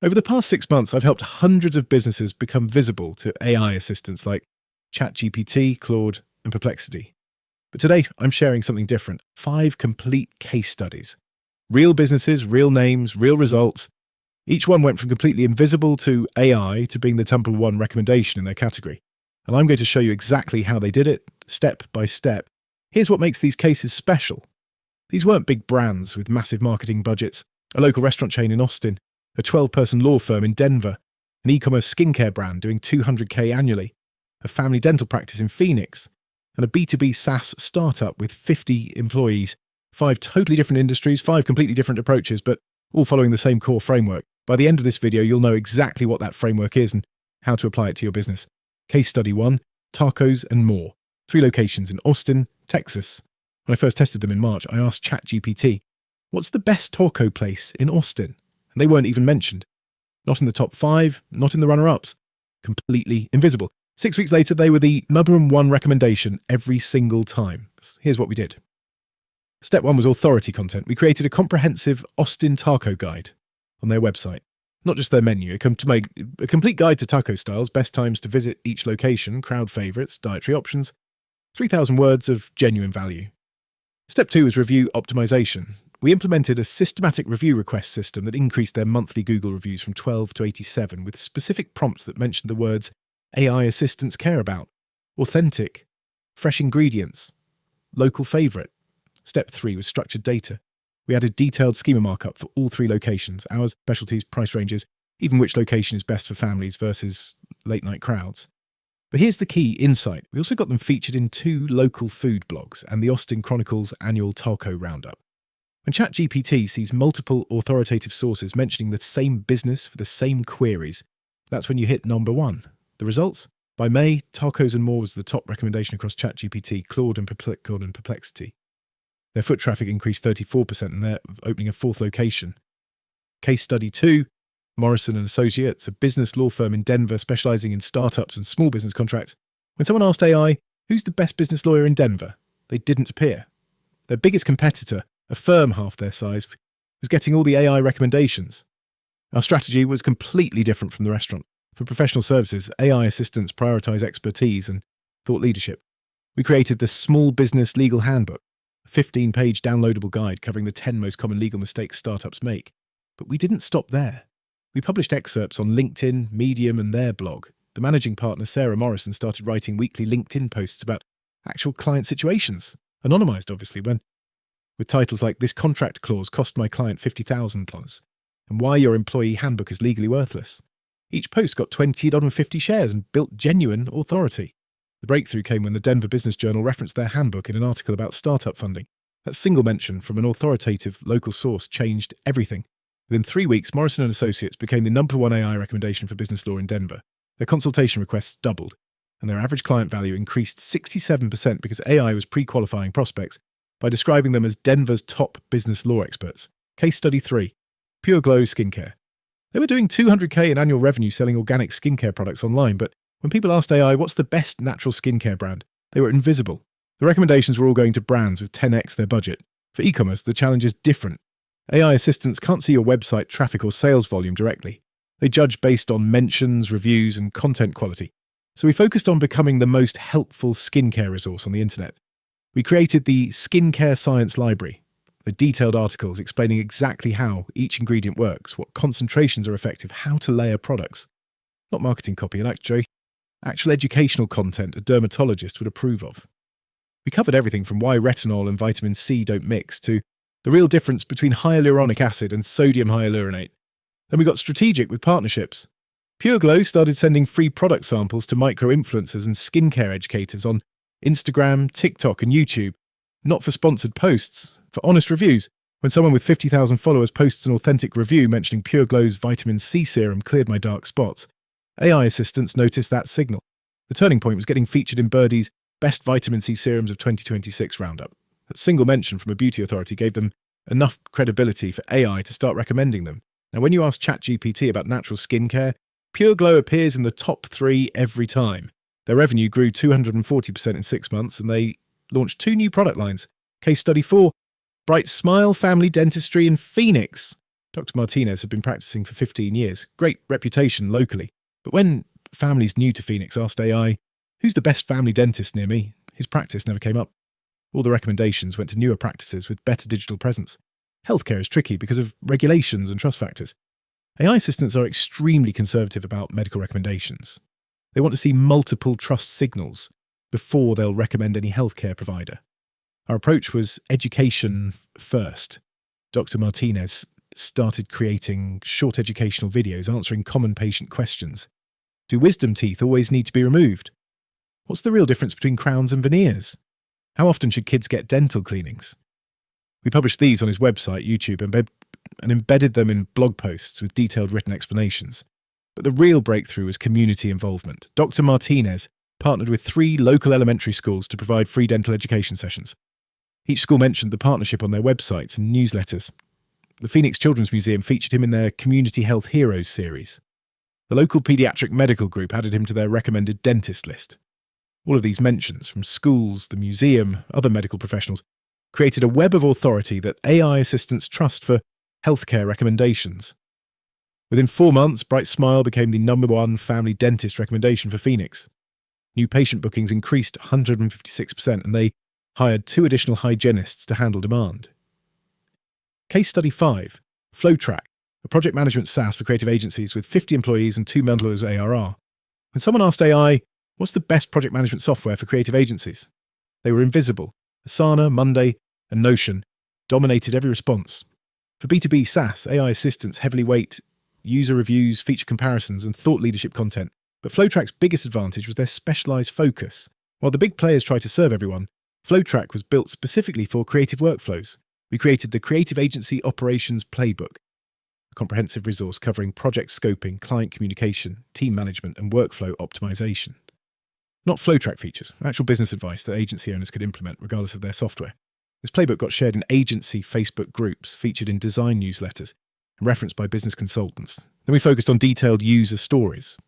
Over the past 6 months, I've helped hundreds of businesses become visible to AI assistants like ChatGPT, Claude, and Perplexity. But today, I'm sharing something different. 5 complete case studies. Real businesses, real names, real results. Each one went from completely invisible to AI to being the Temple 1 recommendation in their category. And I'm going to show you exactly how they did it, step by step. Here's what makes these cases special. These weren't big brands with massive marketing budgets, a local restaurant chain in Austin, a 12-person law firm in Denver, an e-commerce skincare brand doing $200K annually, a family dental practice in Phoenix, and a B2B SaaS startup with 50 employees. 5 totally different industries, 5 completely different approaches, but all following the same core framework. By the end of this video, you'll know exactly what that framework is and how to apply it to your business. Case study 1, tacos and more. 3 locations in Austin, Texas. When I first tested them in March, I asked ChatGPT, what's the best taco place in Austin? And they weren't even mentioned. Not in the top 5, not in the runner-ups. Completely invisible. 6 weeks later, they were the #1 recommendation every single time. Here's what we did. Step 1 was authority content. We created a comprehensive Austin taco guide on their website. Not just their menu, a complete guide to taco styles, best times to visit each location, crowd favorites, dietary options, 3,000 words of genuine value. Step 2 was review optimization. We implemented a systematic review request system that increased their monthly Google reviews from 12 to 87 with specific prompts that mentioned the words AI assistants care about, authentic, fresh ingredients, local favorite. Step 3 was structured data. We added detailed schema markup for all 3 locations, hours, specialties, price ranges, even which location is best for families versus late-night crowds. But here's the key insight. We also got them featured in 2 local food blogs and the Austin Chronicle's annual taco roundup. When ChatGPT sees multiple authoritative sources mentioning the same business for the same queries, that's when you hit #1. The results? By May, Tacos and More was the top recommendation across ChatGPT, Claude and Perplexity. Their foot traffic increased 34% and they're opening a 4th location. Case study 2, Morrison and Associates, a business law firm in Denver specializing in startups and small business contracts. When someone asked AI, who's the best business lawyer in Denver? They didn't appear. Their biggest competitor, a firm half their size, was getting all the AI recommendations. Our strategy was completely different from the restaurant. For professional services, AI assistants prioritize expertise and thought leadership. We created the Small Business Legal Handbook, a 15-page downloadable guide covering the 10 most common legal mistakes startups make. But we didn't stop there. We published excerpts on LinkedIn, Medium, and their blog. The managing partner, Sarah Morrison, started writing weekly LinkedIn posts about actual client situations, anonymized obviously, with titles like "This contract clause cost my client $50,000" and "Why your employee handbook is legally worthless." Each post got 20-50 shares and built genuine authority. The breakthrough came when the Denver Business Journal referenced their handbook in an article about startup funding. That single mention from an authoritative local source changed everything. Within 3 weeks, Morrison and Associates became the #1 AI recommendation for business law in Denver. Their consultation requests doubled, and their average client value increased 67% because AI was pre-qualifying prospects by describing them as Denver's top business law experts. Case study 3, Pure Glow Skincare. They were doing $200K in annual revenue selling organic skincare products online, but when people asked AI what's the best natural skincare brand, they were invisible. The recommendations were all going to brands with 10x their budget. For e-commerce, the challenge is different. AI assistants can't see your website traffic or sales volume directly. They judge based on mentions, reviews, and content quality. So we focused on becoming the most helpful skincare resource on the internet. We created the Skincare Science Library, with detailed articles explaining exactly how each ingredient works, what concentrations are effective, how to layer products. Not marketing copy, actual educational content a dermatologist would approve of. We covered everything from why retinol and vitamin C don't mix to the real difference between hyaluronic acid and sodium hyaluronate. Then we got strategic with partnerships. Pure Glow started sending free product samples to micro-influencers and skincare educators on Instagram, TikTok, and YouTube, not for sponsored posts, for honest reviews. When someone with 50,000 followers posts an authentic review mentioning Pure Glow's vitamin C serum cleared my dark spots, AI assistants noticed that signal. The turning point was getting featured in Birdie's Best Vitamin C Serums of 2026 roundup. That single mention from a beauty authority gave them enough credibility for AI to start recommending them. Now, when you ask ChatGPT about natural skincare, Pure Glow appears in the top 3 every time. Their revenue grew 240% in 6 months, and they launched 2 new product lines. Case study 4, Bright Smile Family Dentistry in Phoenix. Dr. Martinez had been practicing for 15 years, great reputation locally. But when families new to Phoenix asked AI, "Who's the best family dentist near me?" his practice never came up. All the recommendations went to newer practices with better digital presence. Healthcare is tricky because of regulations and trust factors. AI assistants are extremely conservative about medical recommendations. They want to see multiple trust signals before they'll recommend any healthcare provider. Our approach was education first. Dr. Martinez started creating short educational videos answering common patient questions. Do wisdom teeth always need to be removed? What's the real difference between crowns and veneers? How often should kids get dental cleanings? We published these on his website, YouTube, and embedded them in blog posts with detailed written explanations. But the real breakthrough was community involvement. Dr. Martinez partnered with 3 local elementary schools to provide free dental education sessions. Each school mentioned the partnership on their websites and newsletters. The Phoenix Children's Museum featured him in their Community Health Heroes series. The local paediatric medical group added him to their recommended dentist list. All of these mentions, from schools, the museum, other medical professionals, created a web of authority that AI assistants trust for healthcare recommendations. Within 4 months, Bright Smile became the #1 family dentist recommendation for Phoenix. New patient bookings increased 156%, and they hired 2 additional hygienists to handle demand. Case Study 5, FlowTrack, a project management SaaS for creative agencies with 50 employees and $2 million ARR. When someone asked AI, "What's the best project management software for creative agencies?" they were invisible. Asana, Monday, and Notion dominated every response. For B2B SaaS, AI assistants heavily weight user reviews, feature comparisons, and thought leadership content. But FlowTrack's biggest advantage was their specialized focus. While the big players try to serve everyone, FlowTrack was built specifically for creative workflows. We created the Creative Agency Operations Playbook, a comprehensive resource covering project scoping, client communication, team management, and workflow optimization. Not FlowTrack features, actual business advice that agency owners could implement regardless of their software. This playbook got shared in agency Facebook groups, featured in design newsletters, and referenced by business consultants. Then we focused on detailed user stories.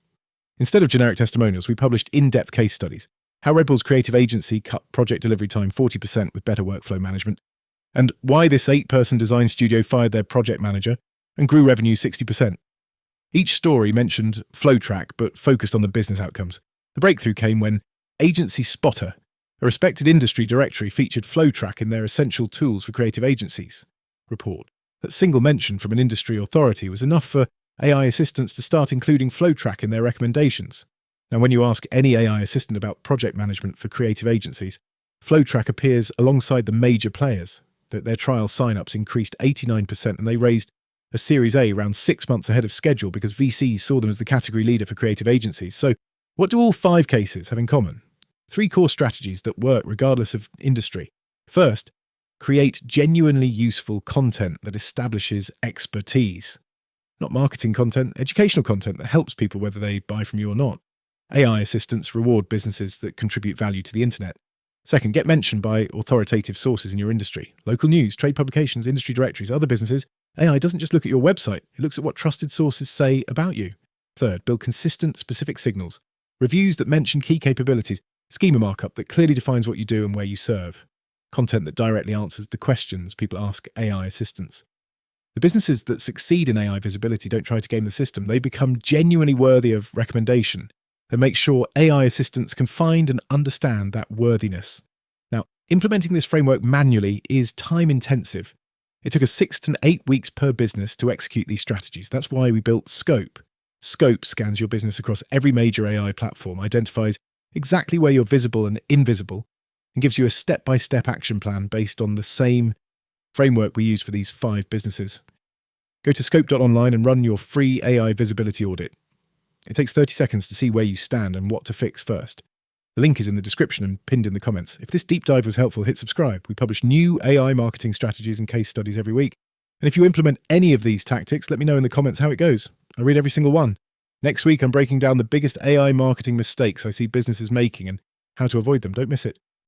Instead of generic testimonials, we published in-depth case studies. How Red Bull's creative agency cut project delivery time 40% with better workflow management, and why this 8-person design studio fired their project manager and grew revenue 60%. Each story mentioned FlowTrack, but focused on the business outcomes. The breakthrough came when Agency Spotter, a respected industry directory, featured FlowTrack in their Essential Tools for Creative Agencies report. That single mention from an industry authority was enough for AI assistants to start including FlowTrack in their recommendations. Now, when you ask any AI assistant about project management for creative agencies, FlowTrack appears alongside the major players. Their trial sign-ups increased 89%, and they raised a Series A around 6 months ahead of schedule because VCs saw them as the category leader for creative agencies. So, what do all 5 cases have in common? 3 core strategies that work regardless of industry. First, create genuinely useful content that establishes expertise. Not marketing content, educational content that helps people whether they buy from you or not. AI assistants reward businesses that contribute value to the internet. Second, get mentioned by authoritative sources in your industry. Local news, trade publications, industry directories, other businesses. AI doesn't just look at your website, it looks at what trusted sources say about you. Third, build consistent, specific signals. Reviews that mention key capabilities. Schema markup that clearly defines what you do and where you serve. Content that directly answers the questions people ask AI assistants. The businesses that succeed in AI visibility don't try to game the system. They become genuinely worthy of recommendation. They make sure AI assistants can find and understand that worthiness. Now, implementing this framework manually is time intensive. It took us 6 to 8 weeks per business to execute these strategies. That's why we built Scope. Scope scans your business across every major AI platform, identifies exactly where you're visible and invisible, and gives you a step-by-step action plan based on the same framework we use for these 5 businesses. Go to scope.online and run your free AI visibility audit. It takes 30 seconds to see where you stand and what to fix first. The link is in the description and pinned in the comments. If this deep dive was helpful, hit subscribe. We publish new AI marketing strategies and case studies every week. And if you implement any of these tactics, let me know in the comments how it goes. I read every single one. Next week, I'm breaking down the biggest AI marketing mistakes I see businesses making and how to avoid them. Don't miss it.